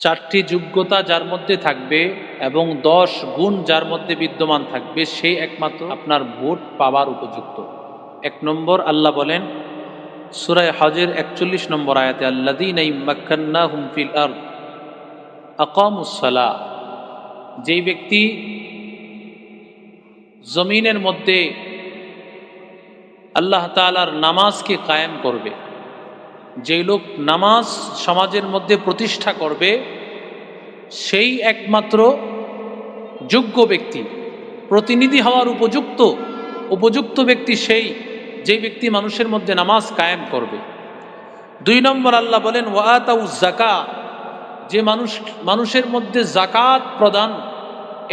চারটি যোগ্যতা যার মধ্যে থাকবে এবং 10 গুণ যার মধ্যে বিদ্যমান থাকবে, সেই একমাত্র আপনার ভোট পাওয়ার উপযুক্ত। 1 নম্বর, আল্লাহ বলেন সূরা হজের 41 নম্বর আয়াতে, আল্লাযীনা ইম্মাক্কান্নাহুম ফিল আরদ আকামুস সালাহ, যেই ব্যক্তি জমিনের মধ্যে আল্লাহ তাআলার নামাজকে কায়েম করবে, যেই লোক নামাজ সমাজের মধ্যে প্রতিষ্ঠা করবে, সেই একমাত্র যোগ্য ব্যক্তি, প্রতিনিধি হওয়ার উপযুক্ত ব্যক্তি সেই, যেই ব্যক্তি মানুষের মধ্যে নামাজ কায়েম করবে। 2 নম্বর, আল্লাহ বলেন ওয়াতাউজ যাকাত, যে মানুষের মধ্যে যাকাত প্রদান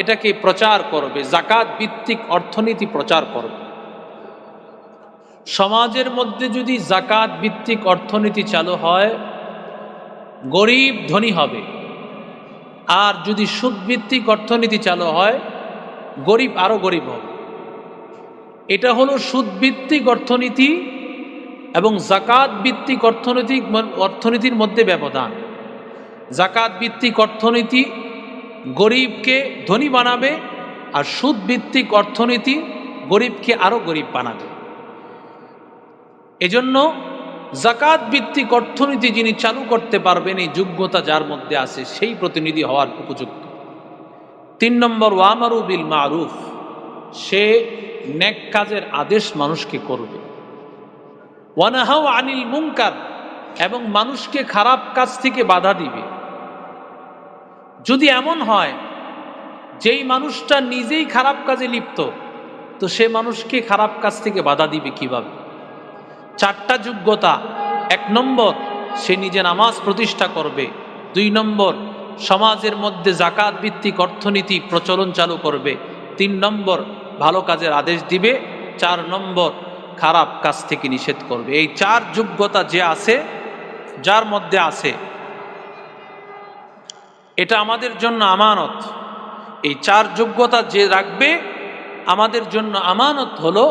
এটাকে প্রচার করবে, যাকাত ভিত্তিক অর্থনীতি প্রচার করবে। সমাজের মধ্যে যদি যাকাত ভিত্তিক অর্থনীতি চালু হয়, গরিব ধনী হবে। আর যদি সুদ ভিত্তিক অর্থনীতি চালু হয়, গরিব আরো গরিব হবে। এটা হলো সুদ ভিত্তিক অর্থনীতি এবং যাকাত ভিত্তিক অর্থনীতির মধ্যে ব্যবধান। যাকাত ভিত্তিক অর্থনীতি গরিবকে ধনী বানাবে, আর সুদ ভিত্তিক অর্থনীতি গরিবকে আরো গরিব বানাবে। এজন্য যাকাত ভিত্তিক অর্থনীতি যিনি চালু করতে পারবেন, এই যোগ্যতা যার মধ্যে আছে, সেই প্রতিনিধি হওয়ার উপযুক্ত। 3 নম্বর, ওয়ামারু বিল মারুফ, সে নেক কাজের আদেশ মানুষকে করবে। ওয়ানাহাউ আনিল মুনকার, এবং মানুষকে খারাপ কাজ থেকে বাধা দিবে। যদি এমন হয় যেই মানুষটা নিজেই খারাপ কাজে লিপ্ত, তো সে মানুষকে খারাপ কাজ থেকে বাধা দিবে কিভাবে? 4টা যোগ্যতা। 1 নম্বর, সে নিজে নামাজ প্রতিষ্ঠা করবে। 2 নম্বর, সমাজের মধ্যে যাকাত ভিত্তিক অর্থনীতি প্রচলন চালু করবে। 3 নম্বর, ভালো কাজের আদেশ দিবে। 4 নম্বর, খারাপ কাজ থেকে নিষেধ করবে। এই 4 যোগ্যতা যে আছে, যার মধ্যে আছে, এটা আমাদের জন্য আমানত। এই 4 যোগ্যতা যে রাখবে, আমাদের জন্য আমানত হলো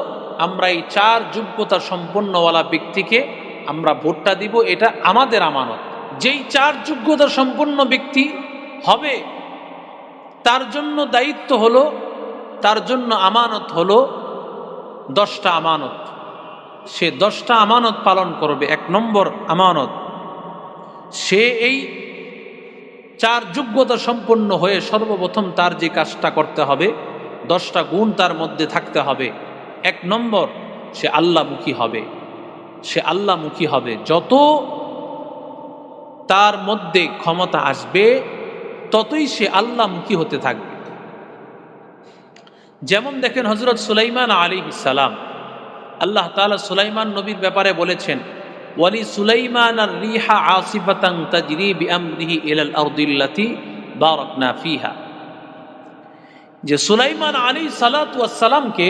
আমরা এই 4 যোগ্যতা সম্পন্নওয়ালা ব্যক্তিকে আমরা ভোটটা দিব, এটা আমাদের আমানত। যেই 4 যোগ্যতা সম্পন্ন ব্যক্তি হবে, তার জন্য দায়িত্ব হলো, তার জন্য আমানত হলো 10টা আমানত। সে 10টা আমানত পালন করবে। 1 নম্বর আমানত, সে এই 4 যোগ্যতা সম্পন্ন হয়ে সর্বপ্রথম তার যে কাজটা করতে হবে, 10টা গুণ তার মধ্যে থাকতে হবে। 1 নম্বর, সে আল্লাহমুখী হবে। সে আল্লাহমুখী হবে। যত তার মধ্যে ক্ষমতা আসবে, ততই সে আল্লাহমুখী হতে থাকবে। যেমন দেখেন হযরত সুলাইমান আলাইহিস সালাম, আল্লাহ তাআলা সুলাইমান নবীর ব্যাপারে বলেছেন, ওয়ালি সুলাইমান আর রিহা আসিফাতান তাজরি বিআমরিহি ইলাল আরদিল্লাতি বারাকনা ফিহা, যে সুলাইমান আলাইহিস সালাতু ওয়াস সালামকে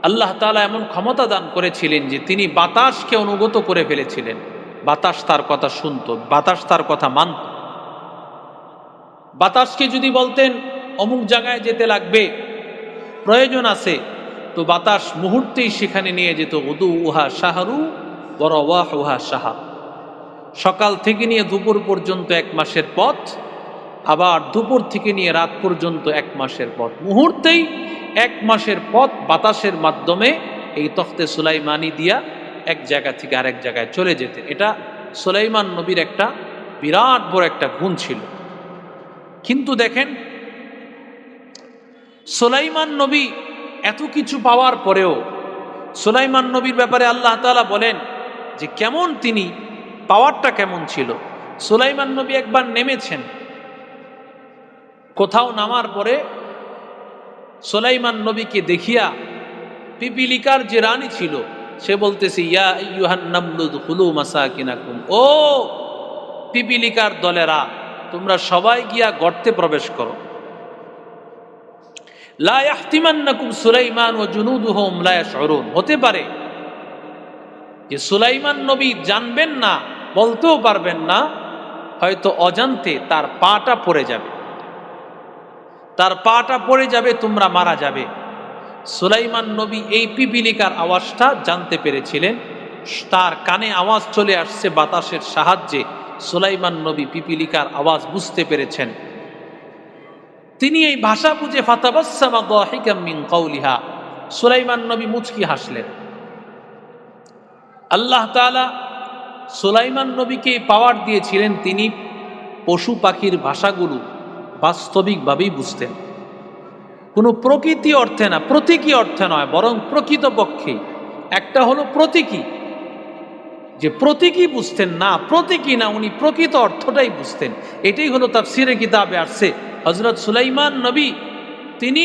আল্লাহ তাআলা এমন ক্ষমতা দান করেছিলেন যে তিনি বাতাসকে অনুগত করে ফেলেছিলেন। বাতাস তার কথা শুনত, বাতাস তার কথা মানত। বাতাসকে যদি বলতেন অমুক জায়গায় যেতে লাগবে, প্রয়োজন আছে, তো বাতাস মুহূর্তেই সেখানে নিয়ে যেত। উদু উহা শাহরু ওয়া উহা শাহা, সকাল থেকে নিয়ে দুপুর পর্যন্ত 1 মাসের পথ, আবার দুপুর থেকে নিয়ে রাত পর্যন্ত 1 মাসের পথ। মুহূর্তেই 1 মাসের পথ বাতাসের মাধ্যমে এই তখতে সুলাইমানি দিয়া এক জায়গা থেকে আরেক জায়গায় চলে যেতে। এটা সুলাইমান নবীর একটা বিরাট বড় একটা গুণ ছিল। কিন্তু দেখেন, সুলাইমান নবী এত কিছু পাওয়ার পরেও, সুলাইমান নবীর ব্যাপারে আল্লাহ তাআলা বলেন যে কেমন তিনি, পাওয়ারটা কেমন ছিল। সুলাইমান নবী একবার নেমেছেন, কোথাও নামার পরে সুলাইমান নবীকে দেখিয়া পিপিলিকার যে রানী ছিল, সে বলতেছে, ইয়া আইয়ুহান নামলু দুখুলু মাসাকিনাকুম, ও পিপিলিকার দলেরা, তোমরা সবাই গিয়া গর্তে প্রবেশ করো। লা ইয়াহতিমান্নাকুম সুলাইমান ওয়া জুনুদুহুম লা ইয়াশউরুন, হতে পারে যে সুলাইমান নবী জানবেন না, বলতেও পারবেন না, হয়তো অজান্তে তার পাটা পড়ে যাবে, তার পাটা পড়ে যাবে, তোমরা মারা যাবে। সুলাইমান নবী এই পিপিলিকার আওয়াজটা জানতে পেরেছিলেন। তার কানে আওয়াজ চলে আসছে বাতাসের সাহায্যে। সুলাইমান নবী পিপিলিকার আওয়াজ বুঝতে পেরেছেন। তিনি এই ভাষা বুঝে ফাতাবাসসামা দাহিকাম মিন কাউলিহা, সুলাইমান নবী মুচকি হাসলেন। আল্লাহ তাআলা সুলাইমান নবীকে পাওয়ার দিয়েছিলেন, তিনি পশু পাখির ভাষাগুলো বাস্তবিকভাবেই বুঝতেন। কোনো প্রকৃতি অর্থে না, প্রতীকী অর্থে নয়, বরং প্রকৃতপক্ষে। একটা হলো প্রতীকী, যে প্রতীকী বুঝতেন না, প্রতীকী না, উনি প্রকৃত অর্থটাই বুঝতেন। এটাই হলো তাফসীরে কিতাবে আসছে, হযরত সুলাইমান নবী তিনি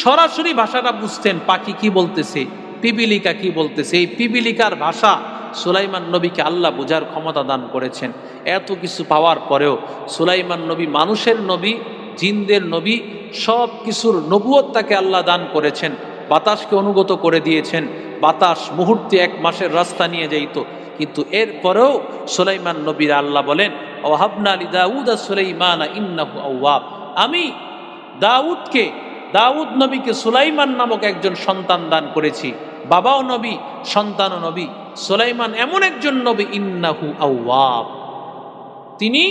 সরাসরি ভাষাটা বুঝতেন, পাখি কি বলতেছে, পিপিলিকা কি বলতেছে। এই পিপিলিকার ভাষা সুলাইমান নবীকে আল্লাহ বোঝার ক্ষমতা দান করেছেন। এত কিছু পাওয়ার পরেও সুলাইমান নবী মানুষের নবী, জিনদের নবী, সব কিছুর নবুয়ত তাকে আল্লাহ দান করেছেন। বাতাসকে অনুগত করে দিয়েছেন, বাতাস মুহূর্তে 1 মাসের রাস্তা নিয়ে যাইত। কিন্তু এরপরেও সুলাইমান নবীর আল্লাহ বলেন, ওয়াহাবনা লিদাউদা সুলাইমানা ইন্নাহু আওয়াব, আমি দাউদ নবীকে সুলাইমান নামক একজন সন্তান দান করেছি। বাবাও নবী, সন্তানও নবী। সুলাইমান এমন একজন নবী, ইন্নাহু আওয়াব, তিনি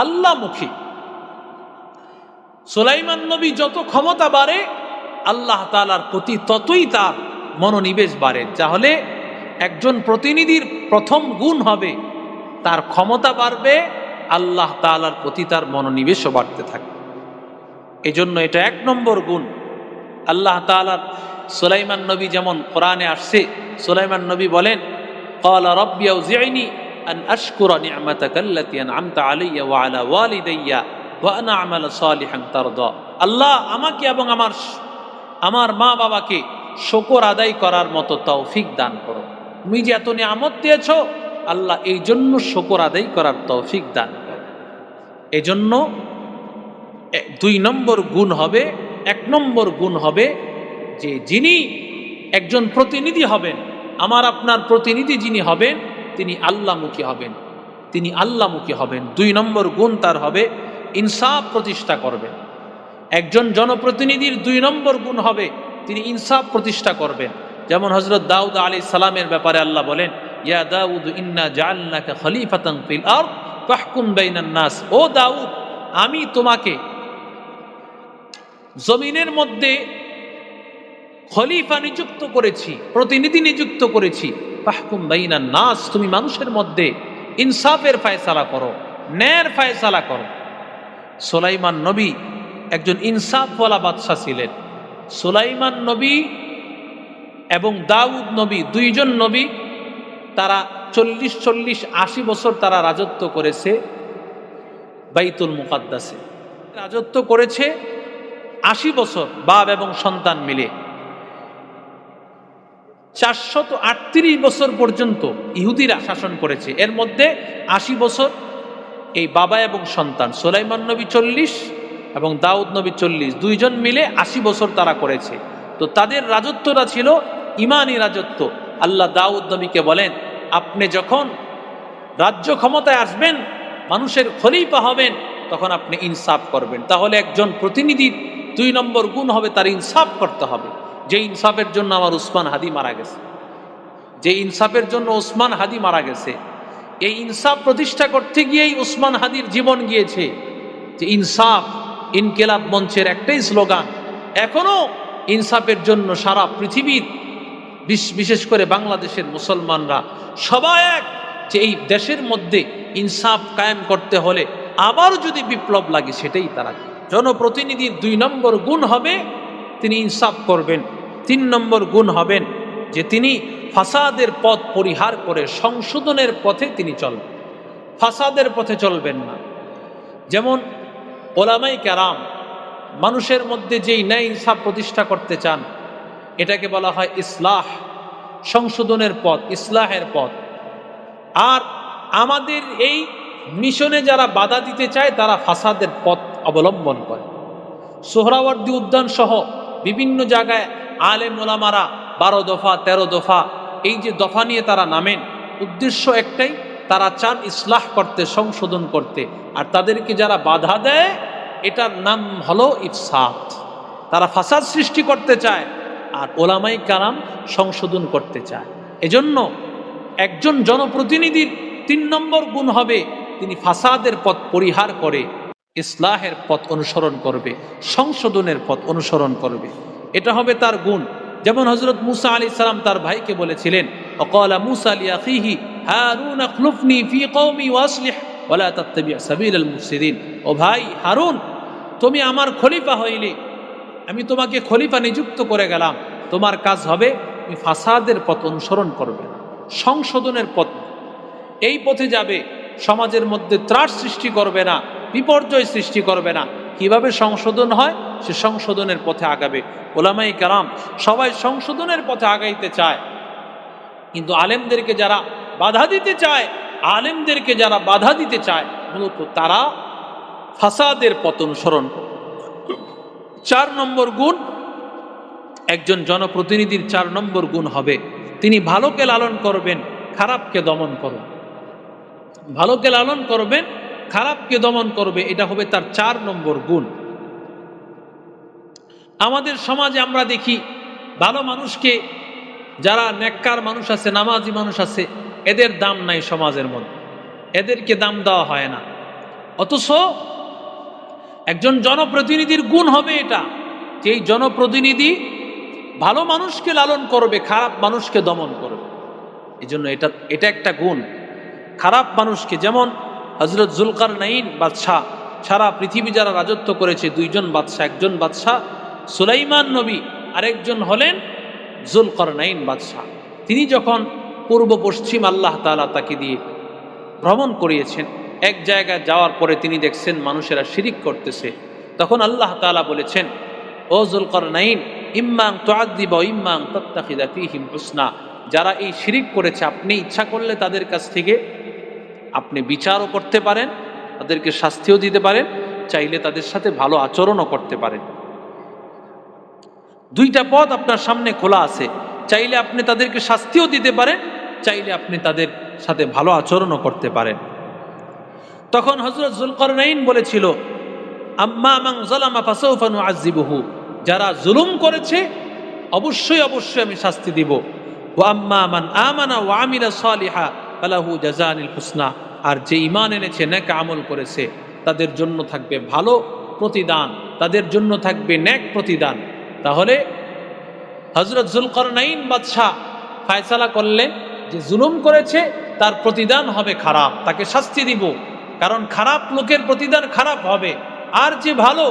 আল্লাহমুখী। সুলাইমান নবী যত ক্ষমতা বাড়ে, আল্লাহ তাআলার প্রতি ততই তার মনোনিবেশ বাড়ে। তাহলে একজন প্রতিনিধির প্রথম গুণ হবে তার ক্ষমতা বাড়বে, আল্লাহ তাআলার প্রতি তার মনোনিবেশও বাড়তে থাকে। এজন্য এটা 1 নম্বর গুণ। আল্লাহ তাআলার সুলাইমান নবী যেমন কোরআনে আসছে, সুলাইমান নবী বলেন, ক্বালা রাব্বি আউজি'নি আন আশকুরা নি'মাতাকা আল্লাতী আন'আমতা আলাইয়া ওয়া আলা ওয়ালিদাইয়া ওয়া আন আ'মালা সালিহান তারদা। আল্লাহ আমাকে এবং আমার মা বাবাকে শুকর আদায় করার মতো তৌফিক দান করো। তুমি যে এত নিয়ামত দিয়েছ, আল্লাহ এই জন্য শুকর আদায় করার তৌফিক দান করো। এজন্য 2 নম্বর গুণ হবে, 1 নম্বর গুণ হবে যে যিনি একজন প্রতিনিধি হবেন, আমার আপনার প্রতিনিধি যিনি হবেন, তিনি আল্লাহমুখী হবেন, তিনি আল্লাহমুখী হবেন। 2 নম্বর গুণ তার হবে ইনসাফ প্রতিষ্ঠা করবেন। একজন জনপ্রতিনিধির 2 নম্বর গুণ হবে তিনি ইনসাফ প্রতিষ্ঠা করবেন। যেমন হযরত দাউদ আলাইহিস সালামের ব্যাপারে আল্লাহ বলেন, ইয়া দাউদ ইন্না জাআলনাকা খলিফাতান ফিল আরদ ফাহকুম বাইনান নাস, ও দাউদ আমি তোমাকে জমিনের মধ্যে খলিফা নিযুক্ত করেছি, প্রতিনিধি নিযুক্ত করেছি। ফাহকুম বাইনান নাস, তুমি মানুষের মধ্যে ইনসাফের ফয়সালা করো, ন্যায়ের ফয়সালা করো। সুলাইমান নবী একজন ইনসাফওয়ালা বাদশা ছিলেন। সুলাইমান নবী এবং দাউদ নবী, 2 জন নবী, তারা 40-80 বছর তারা রাজত্ব করেছে বাইতুল মুকাদ্দাসে। রাজত্ব করেছে 80 বছর বাপ এবং সন্তান মিলে। 438 বছর পর্যন্ত ইহুদিরা শাসন করেছে। এর মধ্যে 80 বছর এই বাবা এবং সন্তান, সুলাইমান নবী 40 এবং দাউদ নবী 40, 2 জন মিলে 80 বছর তারা করেছে। তো তাদের রাজত্বটা ছিল ইমানি রাজত্ব। আল্লাহ দাউদ নবীকে বলেন, আপনি যখন রাজ্য ক্ষমতায় আসবেন, মানুষের খলিফা হবেন, তখন আপনি ইনসাফ করবেন। তাহলে একজন প্রতিনিধির 2 নম্বর গুণ হবে তার ইনসাফ করতে হবে। যে ইনসাফের জন্য আমার উসমান হাদি মারা গেছে, যে ইনসাফের জন্য উসমান হাদি মারা গেছে, এই ইনসাফ প্রতিষ্ঠা করতে গিয়েই উসমান হাদির জীবন গিয়েছে। যে ইনসাফ ইনকিলাব মঞ্চের একটাই স্লোগান, এখনো ইনসাফের জন্য সারা পৃথিবীর, বিশেষ করে বাংলাদেশের মুসলমানরা সবাই এক, যে এই দেশের মধ্যে ইনসাফ কায়েম করতে হলে আবার যদি বিপ্লব লাগে সেটাই তারা। জনপ্রতিনিধির 2 নম্বর গুণ হবে তিনি ইনসাফ করবেন। 3 নম্বর গুণ হবেন যে তিনি ফাসাদের পথ পরিহার করে সংশোধনের পথে তিনি চলবেন, ফাসাদের পথে চলবেন না। যেমন ওলামায়ে কেরাম মানুষের মধ্যে যেই ন্যায় ইনসাফ প্রতিষ্ঠা করতে চান, এটাকে বলা হয় ইসলাহ, সংশোধনের পথ, ইসলাহের পথ। আর আমাদের এই মিশনে যারা বাধা দিতে চায় তারা ফাসাদের পথ অবলম্বন করে। সোহরাওয়ার্দী উদ্যান সহ বিভিন্ন জায়গায় আলেম ওলামারা 12 দফা 13 দফা এই যে দফা নিয়ে তারা নামেন, উদ্দেশ্য একটাই, তারা চান ইসলাহ করতে, সংশোধন করতে। আর তাদেরকে যারা বাধা দেয় এটার নাম হলো ইফসাদ। তারা ফাসাদ সৃষ্টি করতে চায় আর ওলামায়ে কেরাম সংশোধন করতে চায়। এজন্য একজন জনপ্রতিনিধির 3 নম্বর গুণ হবে তিনি ফাসাদের পথ পরিহার করে ইসলাহের পথ অনুসরণ করবে, সংশোধনের পথ অনুসরণ করবে। এটা হবে তার গুণ। যেমন হযরত মূসা আলাইহিস সালাম তার ভাইকে বলেছিলেন, ওয়াকালা মূসা লিআখিহি হারুন আখলুফনি ফি কওমি ওয়াসলিহ ওয়ালা তাত্তাবি সাবিলাল মুফসিদিন। ও ভাই হারুন, তুমি আমার খলিফা হইলে, আমি তোমাকে খলিফা নিযুক্ত করে গেলাম, তোমার কাজ হবে তুমি ফাসাদের পথ অনুসরণ করবে না, সংশোধনের পথ, এই পথে যাবে, সমাজের মধ্যে ত্রাস সৃষ্টি করবে না, বিপর্যয় সৃষ্টি করবে না। কিভাবে সংশোধন হয়, সে সংশোধনের পথে আগাবে। ওলামায়ে কেরাম সবাই সংশোধনের পথে আগাইতে চায়, কিন্তু আলেমদেরকে যারা বাধা দিতে চায়, মূলত তারা ফাসাদের পথ অনুসরণ করে। 4 নম্বর গুণ, একজন জনপ্রতিনিধির 4 নম্বর গুণ হবে তিনি ভালোকে লালন করবেন, খারাপকে দমন করবেন। ভালোকে লালন করবেন, খারাপকে দমন করবে, এটা হবে তার 4 নম্বর গুণ। আমাদের সমাজে আমরা দেখি ভালো মানুষকে, যারা নেককার মানুষ আছে, নামাজি মানুষ আছে, এদের দাম নাই সমাজের মধ্যে, এদেরকে দাম দেওয়া হয় না। অথচ একজন জনপ্রতিনিধির গুণ হবে এটা, যে এই জনপ্রতিনিধি ভালো মানুষকে লালন করবে, খারাপ মানুষকে দমন করবে। এই জন্য এটা একটা গুণ। খারাপ মানুষকে, যেমন হযরত যুলকারনাইন বাদশাহ, সারা পৃথিবী যারা রাজত্ব করেছে 2 জন বাদশাহ, একজন বাদশাহ সুলাইমান নবী, আরেকজন হলেন যুলকারনাইন বাদশাহ। তিনি যখন পূর্ব পশ্চিম আল্লাহ তাআলা তাকে দিয়ে ভ্রমণ করিয়েছেন, এক জায়গায় যাওয়ার পরে তিনি দেখছেন মানুষেরা শিরিক করতেছে, তখন আল্লাহ তাআলা বলেছেন, ও যুলকারনাইন, ইম্মা আন তুআযযিবা ওয়া ইম্মা আন তাত্তাখিযা ফীহিম হুসনা, যারা এই শিরিক করেছে আপনি ইচ্ছা করলে তাদের কাছ থেকে আপনি বিচারও করতে পারেন, তাদেরকে শাস্তিও দিতে পারেন, চাইলে তাদের সাথে ভালো আচরণও করতে পারেন। 2টা পথ আপনার সামনে খোলা আছে, চাইলে আপনি তাদেরকে শাস্তিও দিতে পারেন, চাইলে আপনি তাদের সাথে ভালো আচরণও করতে পারেন। তখন হযরত যুলকারনাইন বলেছিল, আম্মা মান যালামা ফাসাউফা নুআযযিবুহু, যারা জুলুম করেছে অবশ্যই আমি শাস্তি দিব। ওয়া আম্মা মান আমানা ওয়া আমিলা সালিহা ফালাহু জাযানিল হুসনা, আর যে ঈমান এনেছে, নেক আমল করেছে, তাদের জন্য থাকবে ভালো প্রতিদান, তাদের জন্য থাকবে নেক প্রতিদান। তাহলে হযরত যুলকারনাইন বাদশাহ ফয়সালা করলেন যে জুলুম করেছে তার প্রতিদান হবে খারাপ, তাকে শাস্তি দিব, কারণ খারাপ লোকের প্রতিদান খারাপ হবে। আর যে ভালো,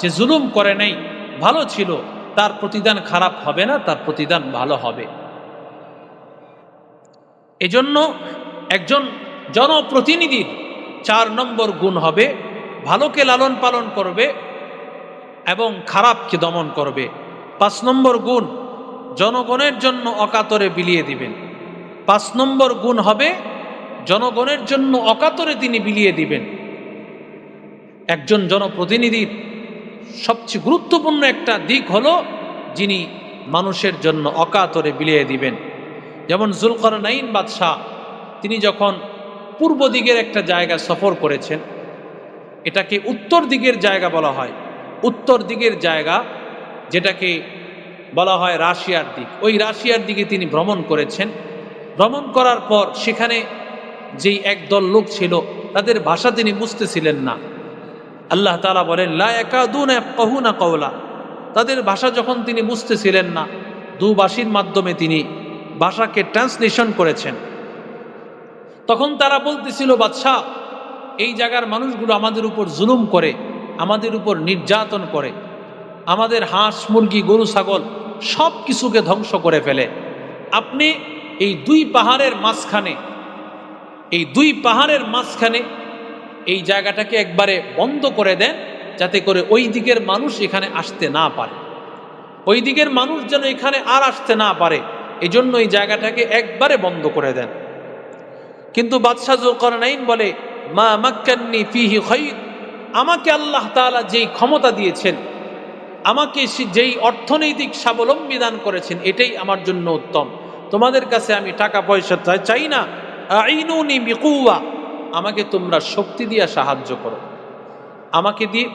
যে জুলুম করে নাই, ভালো ছিল, তার প্রতিদান খারাপ হবে না, তার প্রতিদান ভালো হবে। এজন্য একজন জনপ্রতিনিধির 4 নম্বর গুণ হবে ভালোকে লালন পালন করবে এবং খারাপকে দমন করবে। 5 নম্বর গুণ, জনগণের জন্য অকাতরে বিলিয়ে দিবেন। 5 নম্বর গুণ হবে জনগণের জন্য অকাতরে তিনি বিলিয়ে দিবেন। একজন জনপ্রতিনিধির সবচেয়ে গুরুত্বপূর্ণ একটা দিক হলো যিনি মানুষের জন্য অকাতরে বিলিয়ে দিবেন। যেমন যুলকারনাইন বাদশাহ, তিনি যখন পূর্ব দিকের একটা জায়গা সফর করেছেন, এটাকে উত্তর দিকের জায়গা বলা হয়, উত্তর দিকের জায়গা যেটাকে বলা হয় রাশিয়ার দিক, ওই রাশিয়ার দিকে তিনি ভ্রমণ করেছেন। ভ্রমণ করার পর সেখানে যেই একদল লোক ছিল, তাদের ভাষা তিনি বুঝতেছিলেন না। আল্লাহ তাআলা বলেন, লা ইয়াকাদুনা ইয়াফকাহুনা কাওলা, তাদের ভাষা যখন তিনি বুঝতেছিলেন না, দুভাষীর মাধ্যমে তিনি ভাষাকে ট্রান্সলেশন করেছেন। তখন তারা বলতেছিল, বাদশাহ, এই জায়গার মানুষগুলো আমাদের উপর জুলুম করে, আমাদের উপর নির্যাতন করে, আমাদের হাঁস মুরগি গরু ছাগল সব কিছুকে ধ্বংস করে ফেলে। আপনি এই 2 পাহাড়ের মাঝখানে এই জায়গাটাকে একবারে বন্ধ করে দেন, যাতে করে ওই দিকের মানুষ এখানে আসতে না পারে, ওই দিকের মানুষ যেন এখানে আর আসতে না পারে, এজন্য এই জায়গাটাকে একবারে বন্ধ করে দেন। কিন্তু বাদশাহ যুলকারনাইন বলে, মা মাক্কান্নি ফিহি খায়র, আমাকে আল্লাহ তাআলা যেই ক্ষমতা দিয়েছেন, আমাকে যেই অর্থনৈতিক স্বাবলম্বী দান করেছেন, এটাই আমার জন্য উত্তম। তোমাদের কাছে আমি টাকা পয়সা চাই না। আইনুনি বিকুওয়া, আমাকে তোমরা শক্তি দিয়ে সাহায্য করো,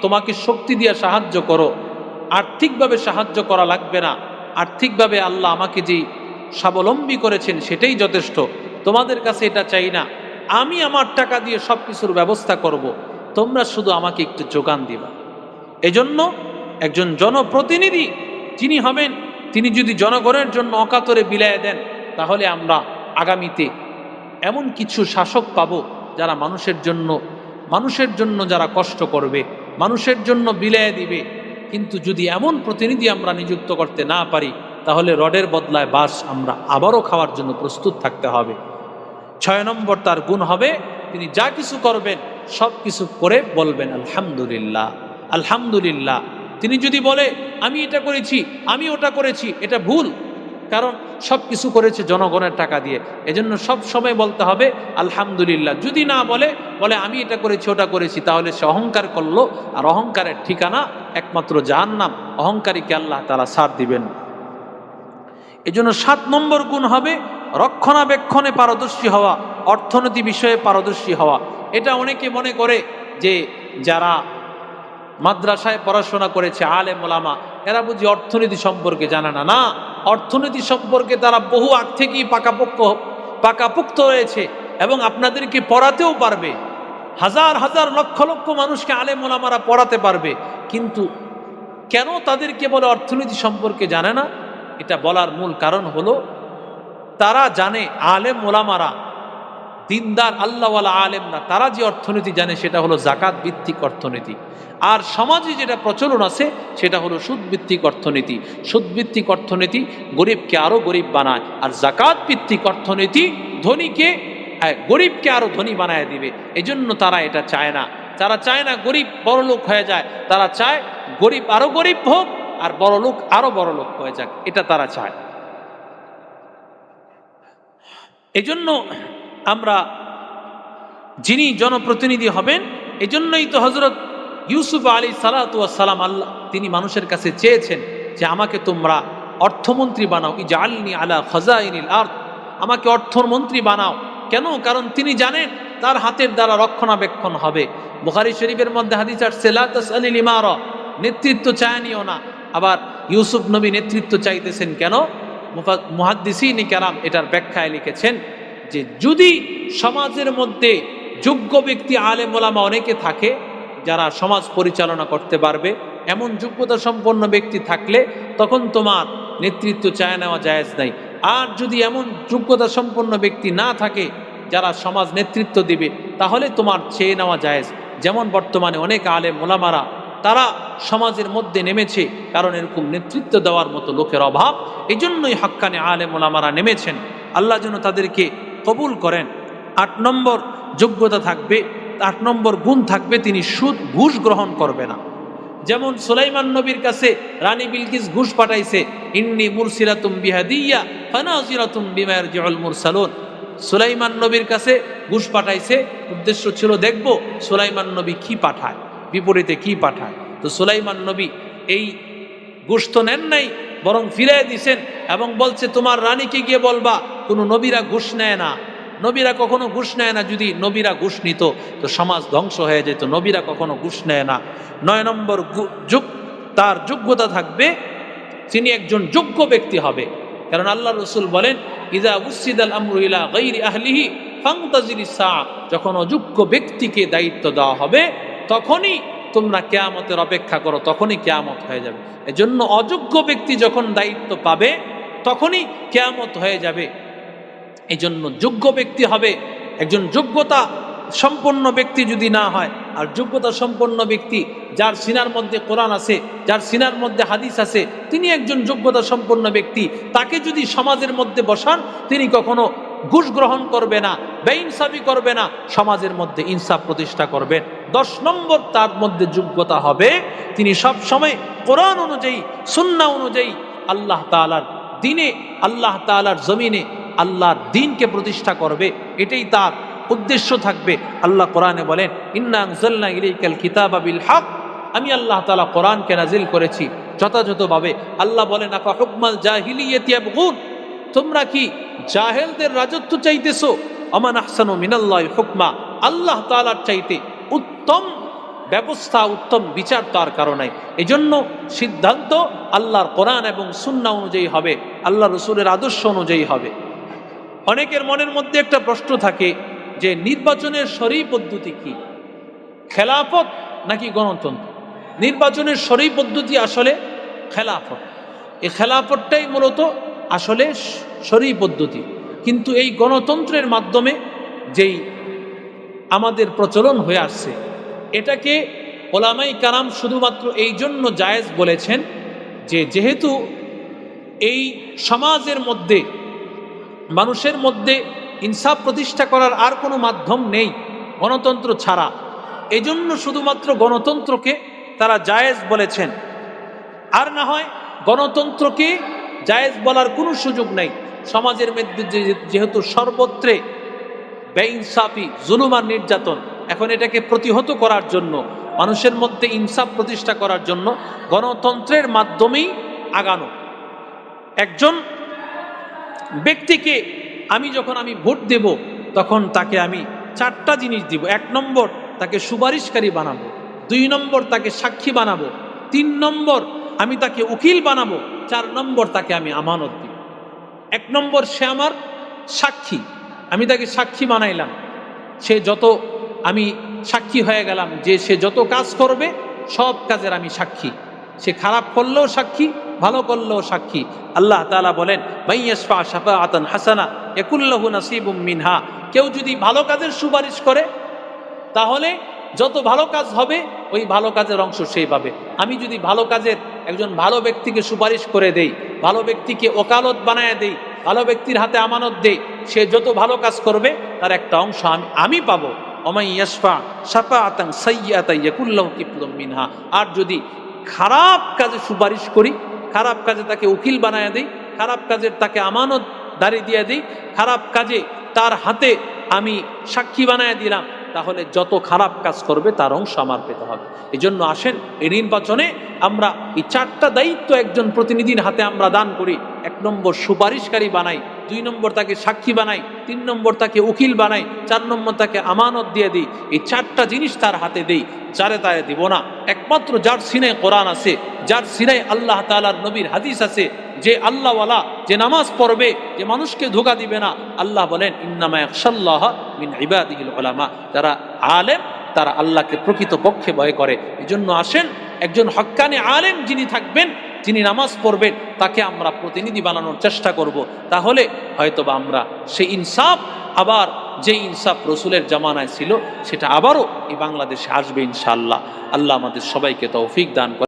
তোমাকে শক্তি দিয়ে সাহায্য করো, আর্থিকভাবে সাহায্য করা লাগবে না, আর্থিকভাবে আল্লাহ আমাকে যেই স্বাবলম্বী করেছেন সেটাই যথেষ্ট, তোমাদের কাছে এটা চাই না। আমি আমার টাকা দিয়ে সব কিছুর ব্যবস্থা করব, তোমরা শুধু আমাকে একটু যোগান দিবা। এজন্য একজন জনপ্রতিনিধি যিনি হবেন, তিনি যদি জনগণের জন্য অকাতরে বিলায় দেন, তাহলে আমরা আগামীতে এমন কিছু শাসক পাবো যারা মানুষের জন্য যারা কষ্ট করবে, মানুষের জন্য বিলায় দিবে। কিন্তু যদি এমন প্রতিনিধি আমরা নিযুক্ত করতে না পারি, তাহলে রডের বদলায় বাঁশ আমরা আবারও খাওয়ার জন্য প্রস্তুত থাকতে হবে। 6 নম্বর তার গুণ হবে, তিনি যা কিছু করবেন সব কিছু করে বলবেন আলহামদুলিল্লাহ, আলহামদুলিল্লাহ। তিনি যদি বলে আমি এটা করেছি, আমি ওটা করেছি, এটা ভুল, কারণ সব কিছু করেছে জনগণের টাকা দিয়ে। এজন্য সব সময় বলতে হবে আলহামদুলিল্লাহ। যদি না বলে আমি এটা করেছি ওটা করেছি, তাহলে সে অহংকার করলো, আর অহংকারের ঠিকানা একমাত্র জাহান্নাম। অহংকারীকে আল্লাহ তাআলা ছাড় দিবেন। এজন্য 7 নম্বর গুণ হবে রক্ষণাবেক্ষণে পারদর্শী হওয়া, অর্থনীতি বিষয়ে পারদর্শী হওয়া। এটা অনেকে মনে করে যে যারা মাদ্রাসায় পড়াশোনা করেছে, আলেম ওলামা, এরা বুঝি অর্থনীতি সম্পর্কে জানে না। না, অর্থনীতি সম্পর্কে তারা বহু আগ থেকেই পাকাপোক্ত হয়েছে এবং আপনাদেরকে পড়াতেও পারবে। হাজার হাজার লক্ষ লক্ষ মানুষকে আলেম ওলামারা পড়াতে পারবে। কিন্তু কেন তাদেরকে বলে অর্থনীতি সম্পর্কে জানে না? এটা বলার মূল কারণ হলো তারা জানে, আলেম ওলামারা, দিনদার আল্লাহওয়ালা আলেমরা, তারা যে অর্থনীতি জানে সেটা হলো জাকাত ভিত্তিক অর্থনীতি। আর সমাজে যেটা প্রচলন আছে সেটা হলো সুদ ভিত্তিক অর্থনীতি। সুদ ভিত্তিক অর্থনীতি গরিবকে আরো গরিব বানায়, আর জাকাত ভিত্তিক অর্থনীতি গরিবকে আরো ধনী বানায় দিবে। এজন্য তারা এটা চায় না। তারা চায় না গরিব বড় লোক হয়ে যায়, তারা চায় গরিব আরো গরিব হোক আর বড় লোক আরো বড় লোক হয়ে যাক, এটা তারা চায়। এজন্য আমরা যিনি জনপ্রতিনিধি হবেন, এজন্যই তো হযরত ইউসুফ আলাইহিস সালাতু ওয়াস সালাম, আল্লাহ তিনি মানুষের কাছে চেয়েছেন যে আমাকে তোমরা অর্থমন্ত্রী বানাও, ইজআলনি আলা খাযাইনিল আরদ, আমাকে অর্থমন্ত্রী বানাও। কেন? কারণ তিনি জানেন তার হাতের দ্বারা রক্ষণাবেক্ষণ হবে। বুখারী শরীফের মধ্যে হাদিস আসছে, লা তাসআলিল ইমারা, নেতৃত্ব চায়নিও না। আবার ইউসুফ নবী নেতৃত্ব চাইতেছেন কেন? মুহাদ্দিসিন কেরাম এটার ব্যাখ্যায় লিখেছেন যে যদি সমাজের মধ্যে যোগ্য ব্যক্তি আলেম ওলামা অনেকে থাকে যারা সমাজ পরিচালনা করতে পারবে, এমন যোগ্যতা সম্পন্ন ব্যক্তি থাকলে তখন তোমার নেতৃত্ব চায় নেওয়া জায়েজ নাই। আর যদি এমন যোগ্যতা সম্পন্ন ব্যক্তি না থাকে যারা সমাজ নেতৃত্ব দিবে, তাহলে তোমার চেয়ে নেওয়া জায়েজ। যেমন বর্তমানে অনেক আলেম ওলামারা তারা সমাজের মধ্যে নেমেছে, কারণ এরকম নেতৃত্ব দেওয়ার মতো লোকের অভাব। এই জন্যই হাক্কানে আলেম ওলামারা নেমেছেন। আল্লাহ যেন তাদেরকে কবুল করেন। 8 নম্বর যোগ্যতা থাকবে, 8 নম্বর গুণ থাকবে, তিনি সুদ ঘুষ গ্রহণ করবে না। যেমন সুলাইমান নবীর কাছে রানী বিলকিস ঘুষ পাঠাইছে, ইন্নী মুরসিলাতুম বিহাদিয়া ফানাজিরাতুম বিমা ইয়ারজিউল মুরসালুন। সুলাইমান নবীর কাছে ঘুষ পাঠাইছে, উদ্দেশ্য ছিল দেখব সুলাইমান নবী কি পাঠায়, বিপরীতে কি পাঠায়। তো সুলাইমান নবী এই ঘুষ তো নেন নাই, বরং ফিরিয়ে দিছেন এবং বলছে তোমার রানীকে গিয়ে বলবা কোনো নবীরা ঘুষ নেয় না, নবীরা কখনো ঘুষ নেয় না। যদি নবীরা ঘুষ নিত তো সমাজ ধ্বংস হয়ে যেত। নবীরা কখনো ঘুষ নেয় না। 9 নম্বর তার যোগ্যতা থাকবে, তিনি একজন যোগ্য ব্যক্তি হবে। কারণ আল্লাহ রসুল বলেন, ইযা উসিদাল আমরু ইলা গায়রি আহলিহি ফান্তাজিরিস সাআ, যখন অযোগ্য ব্যক্তিকে দায়িত্ব দেওয়া হবে তখনই তোমরা কিয়ামতের অপেক্ষা করো, তখনই কিয়ামত হয়ে যাবে। এজন্য অযোগ্য ব্যক্তি যখন দায়িত্ব পাবে তখনই কিয়ামত হয়ে যাবে। এই জন্য যোগ্য ব্যক্তি হবে। একজন যোগ্যতা সম্পন্ন ব্যক্তি যদি না হয়, আর যোগ্যতা সম্পন্ন ব্যক্তি যার সিনার মধ্যে কোরআন আছে, যার সিনার মধ্যে হাদিস আছে, তিনি একজন যোগ্যতা সম্পন্ন ব্যক্তি। তাকে যদি সমাজের মধ্যে বসান, তিনি কখনো ঘুষ গ্রহণ করবে না, বেইনসাফি করবে না, সমাজের মধ্যে ইনসাফ প্রতিষ্ঠা করবেন। 10 নম্বর তার মধ্যে যোগ্যতা হবে, তিনি সব সময় কোরআন অনুযায়ী, সুন্নাহ অনুযায়ী আল্লাহ তাআলার দিনে, আল্লাহ তাআলার জমিনে আল্লাহর দ্বীনকে প্রতিষ্ঠা করবে। এটাই তার উদ্দেশ্য থাকবে। আল্লাহ কোরআনে বলেন, ইন্না আনজালনা ইলাইকাল কিতাবা বিল হক, আমি আল্লাহ তাআলা কোরআনকে নাজিল করেছি যথাযথভাবে। আল্লাহ বলেন, আফা হুকমাল জাহিলিয়াতি ইয়াবগুন, তোমরা কি জাহেলদের রাজত্ব চাইতেছো? আমান আহসানু মিনাল্লাহি হুকমা, আল্লাহ তাআলার চাইতে উত্তম ব্যবস্থা, উত্তম বিচার তার কারণে। এজন্য সিদ্ধান্ত আল্লাহর কোরআন এবং সুন্নাহ অনুযায়ী হবে, আল্লাহ রসুলের আদর্শ অনুযায়ী হবে। অনেকের মনের মধ্যে একটা প্রশ্ন থাকে যে নির্বাচনের সরী পদ্ধতি কি, খেলাফত নাকি গণতন্ত্র? নির্বাচনের সরী পদ্ধতি আসলে খেলাফত। এই খেলাফতটাই মূলত আসলে সরী পদ্ধতি। কিন্তু এই গণতন্ত্রের মাধ্যমে যেই আমাদের প্রচলন হয়ে আসছে, এটাকে ওলামাই কারাম শুধুমাত্র এই জন্য জায়েজ বলেছেন যে যেহেতু এই সমাজের মধ্যে মানুষের মধ্যে ইনসাফ প্রতিষ্ঠা করার আর কোনো মাধ্যম নেই গণতন্ত্র ছাড়া, এজন্য শুধুমাত্র গণতন্ত্রকে তারা জায়েজ বলেছেন। আর না হয় গণতন্ত্রকে জায়েজ বলার কোনো সুযোগ নেই। সমাজের মধ্যে যেহেতু সর্বত্রে বেইনসাফি, জুলুম আর নির্যাতন, এখন এটাকে প্রতিহত করার জন্য, মানুষের মধ্যে ইনসাফ প্রতিষ্ঠা করার জন্য গণতন্ত্রের মাধ্যমেই আগানো। একজন ব্যক্তিকে যখন আমি ভোট দেব, তখন তাকে আমি 4টা জিনিস দিব। 1 নম্বর, তাকে সুপারিশকারী বানাবো। 2 নম্বর, তাকে সাক্ষী বানাবো। 3 নম্বর, আমি তাকে উকিল বানাবো। 4 নম্বর, তাকে আমি আমানত দিব। 1 নম্বর, সে আমার সাক্ষী, আমি তাকে সাক্ষী বানাইলাম। সে যত, আমি সাক্ষী হয়ে গেলাম যে সে যত কাজ করবে সব কাজের আমি সাক্ষী। সে খারাপ করলেও সাক্ষী, ভালো করলেও সাক্ষী। আল্লাহ তাআলা বলেন, মাইয়াশফা শাফাআতান হাসানা ইয়াকুল্লাহু নাসিবুম মিনহা। কেউ যদি ভালো কাজের সুপারিশ করে, তাহলে যত ভালো কাজ হবে ওই ভালো কাজের অংশ সেই পাবে। আমি যদি ভালো কাজের একজন ভালো ব্যক্তিকে সুপারিশ করে দেই, ভালো ব্যক্তিকে ওকালত বানায় দেই, ভালো ব্যক্তির হাতে আমানত দেই, সে যত ভালো কাজ করবে তার একটা অংশ আমি পাবো। ওমাই ইয়াশফা শাফাআতান সাইয়্যাতান ইয়াকুল্লাহু কিফলুম মিনহা। আর যদি খারাপ কাজে সুপারিশ করি, খারাপ কাজে তাকে উকিল বানায় দেই, খারাপ কাজের তাকে আমানত দাঁড়িয়ে দিয়ে দিই, খারাপ কাজে তার হাতে আমি সাক্ষী বানায় দিলাম, তাহলে যত খারাপ কাজ করবে তার অংশ আমার পেতে হবে। এই জন্য আসেন, এই নির্বাচনে আমরা এই 4টা দায়িত্ব একজন প্রতিনিধির হাতে আমরা দান করি। 1 নম্বর, সুপারিশকারী বানাই। 2 নম্বর, তাকে সাক্ষী বানাই। 3 নম্বর, তাকে উকিল বানাই। 4 নম্বর, তাকে আমানত দিয়ে দিই। এই 4টা জিনিস তার হাতে দেই, যারে তারে দিব না। একমাত্র যার সিনায় কোরআন আছে, যার সিনায় আল্লাহ তাআলার নবীর হাদিস আছে, যে আল্লাহওয়ালা, যে নামাজ পড়বে, যে মানুষকে ধোঁকা দিবে না। আল্লাহ বলেন, ইন্নামা ইয়াখশাল্লাহ মিন ইবাদিহিল উলামা। যারা আলেম, তারা আল্লাহকে প্রকৃত পক্ষে ভয় করে। এই জন্য আসেন, একজন হক্কানি আলেম যিনি থাকবেন, যিনি নামাজ পড়বেন, তাকে আমরা প্রতিনিধি বানানোর চেষ্টা করব। তাহলে হয়তোবা আমরা সেই ইনসাফ, আবার যে ইনসাফ রসুলের জামানায় ছিল, সেটা আবারও এই বাংলাদেশে আসবে ইনশাআল্লাহ। আল্লাহ আমাদের সবাইকে তৌফিক দান করে।